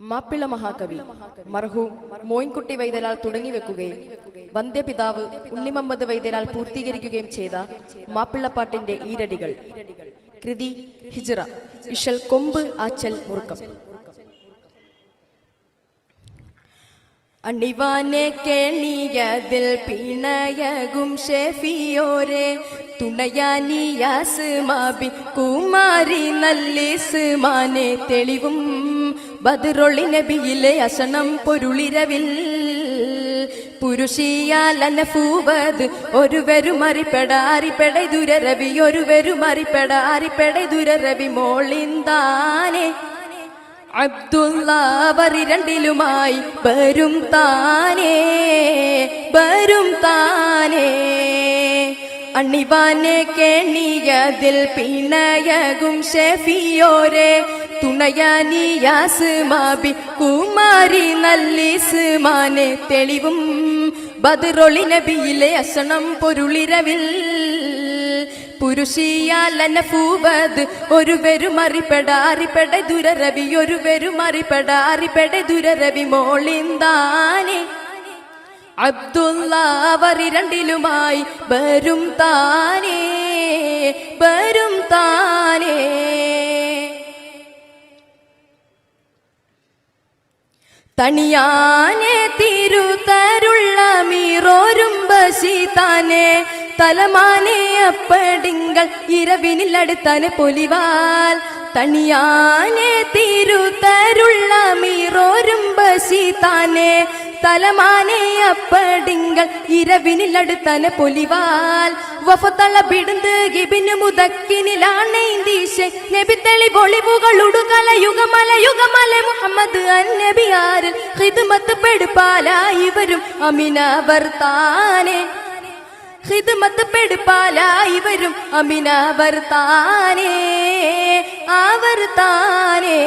മാപ്പിള മഹാകവി മർഹൂം മോയിൻകുട്ടി വൈദ്യരാൾ തുടങ്ങി വെക്കുകയും വന്ധ്യപിതാവ് ഉണ്ണിമുഹമ്മദ് വൈദ്യരാൾ പൂർത്തീകരിക്കുകയും ചെയ്ത മാപ്പിളപ്പാട്ടിന്റെ ഈരടികൾ. കൃതി ഹിജ്റ. ഇശൽ കൊമ്പ് ആച്ചൽ മുറുക്കം. അണിവാനെ കേണിയതിൽ പിണയകും ഷെഫിയോരെ തുണയാനിയാസ് മാബി കുമാരി നല്ലിസ്മാനെ തെളിവും ബദ്റൊളി നബിയിലെ അസണം പൊരുളിരവിൽ പുരുഷിയാൽ അനഫൂവത് ഒരുവരും അറിപ്പെടാറിപ്പെട ദുരരവി ഒരുവരും അറിപ്പെടാറിപ്പെട മോളിന്താനെ അബ്ദുള്ള വരിരണ്ടിലുമായി വരും താനേ അണിവാനെ കേണിയതിൽ പിണയകും ഷെഫിയോരെ തുണയാനിയാസ് മാബി കുമാരി നല്ലിസ്മാനെ തെളിവും ബദ്റൊളി നബിയിലെ അസണം പൊരുളിരവിൽ പുരുഷിയാൽ അനഫൂവത് ഒരുവരും അറിപ്പെടാറിപ്പെട ദുരരവി ഒരുവരും അറിപ്പെടാറിപ്പെട മോളിന്താനെ അബ്ദുള്ള വരിരണ്ടിലുമായി വരും താനേ തണിയാനെ തിരുതരുള്ള മീറോരും ബശീതാനെ തലമാനെ അപ്പടിങ്കൾ ഇരവിനിൽ അടുത്താനെ പൊലിവാൽ തണിയാനെ തിരുതരുള്ള മീറോരും ബശീതാനെ തലമാനെ അപ്പടിങ്കൾ ഇരവിനിൽ അടുത്താനെ പൊലിവാൽ വഫത്തള ബിടുന്ന് ഗിബിന് മുദക്കിനിലാണീശെ നബി തെളി പൊളിവുകളുടു കലയുഗമല മുഹമ്മദ് അന്നബിയാരിൽ ഖിദ്മത്ത് പെടുപ്പാല ഇവരും അമിനവർ താനെ ഖിദ്മത്ത് പെടുപ്പാല ഇവരും അമിനവർ താനെ അവർ താനെ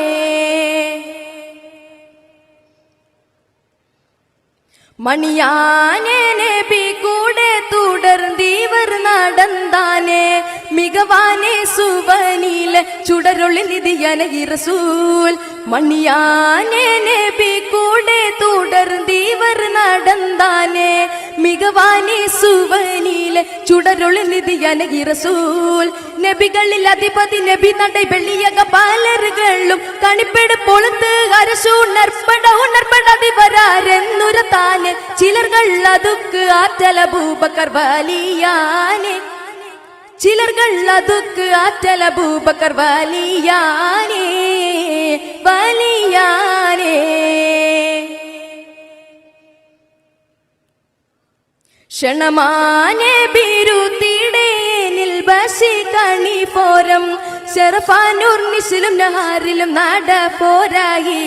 മണിയാനെ നബി കൂടെ തുടർന്നീവർ നടந்தாനെ മികവാനെ സുവനിലെ ചുടരൊളി നിധിയന റസൂൽ മണിയാനെ നബി കൂടെ തുടർന്നീവർ നടந்தாനെ മികവാനെ സുവനിലെ ചുടരൊളി നിധിയന റസൂൽ നബികളിൽ അധിപതി നബി നടை വെള്ളിയക പാലറുകളും കണിപ്പെട് പൊളുത്ത് അരശു ഉണർപ്പടാതി വരാരെന്നുര താനെ ചിലർകൾ അതുക്ക് ആറ്റൽ അബൂബക്കർ വലിയാനെ ചിലർകൾ അതുക്ക് ആറ്റൽ അബൂബക്കർ വലിയാനെ ക്ഷണമാനെ ബിരുത്തിടേനിൽ ബശി കണി പോരം ഷറഫാനൂർ നിശിലും നഹാറിലും നട പോരായി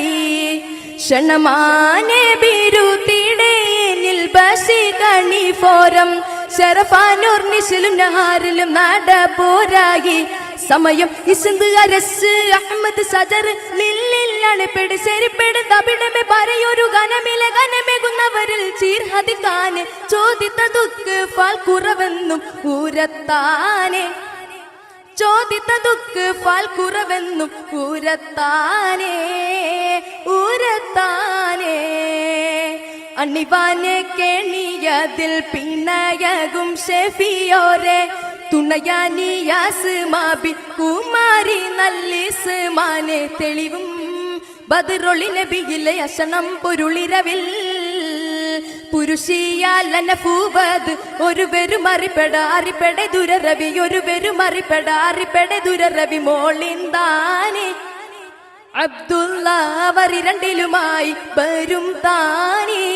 ക്ഷണമാനെ ബിരുത്തിടേനിൽ ബശി കണി പോരം ഷറഫാനൂർ നിശിലും നഹാറിലും നട പോരായി സമയം ഇസന്ത് അരസ് അഹമ്മദ് സജർ ലില്ലില്ലാണ് പെട് ശരിപ്പെട് തബിടമെ പറയൊരു ഗനമേകുന്നവരിൽ ചീർഹദിക്കാന് ചോദിത്തതുക്ക് ഫാൽ കുറവെന്നും ഊരത്താനെ ചോദിത്തതുക്ക് ഫാൽ കുറവെന്നും ഊരത്താനെ അണിവാനെ കേണിയതിൽ പിണയകും ഷെഫിയോരെ തുണയാനിയാസ് മാബി കുമാരി നല്ലിസ്മാനെ തെളിവും ബദ്റൊളി നബിയിലെ അസണം പൊരുളിരവിൽ പുരുഷിയാൽ അനഫൂവത് ഒരുവരും അറിപ്പെടാറിപ്പെട ദുരരവി ഒരുവരും അറിപ്പെടാറിപ്പെട മോളിന്താനെ അബ്ദുള്ള വരിരണ്ടിലുമായി വരും താനേ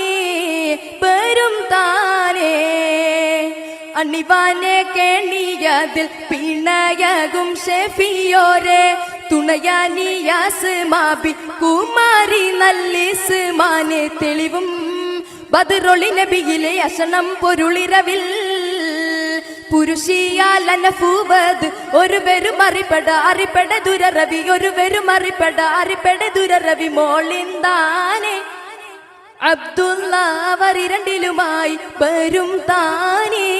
അണിവാനെ കേണിയതിൽ പിണയകും ഷെഫിയോരെ തുണയാനിയാസ് മാബി കുമാരി നല്ലിസ്മാനെ തെളിവും ബദ്റൊളി നബിയിലെ അസണം പൊരുളിരവിൽ പുരുഷിയാൽ അനഫൂവത് ഒരുവരും അറിപ്പെടാറിപ്പെട ഒരുവരും അറിപ്പെടാറിപ്പെട മോളിന്താനെ അബ്ദുള്ള വരിരണ്ടിലുമായി വരും താനേ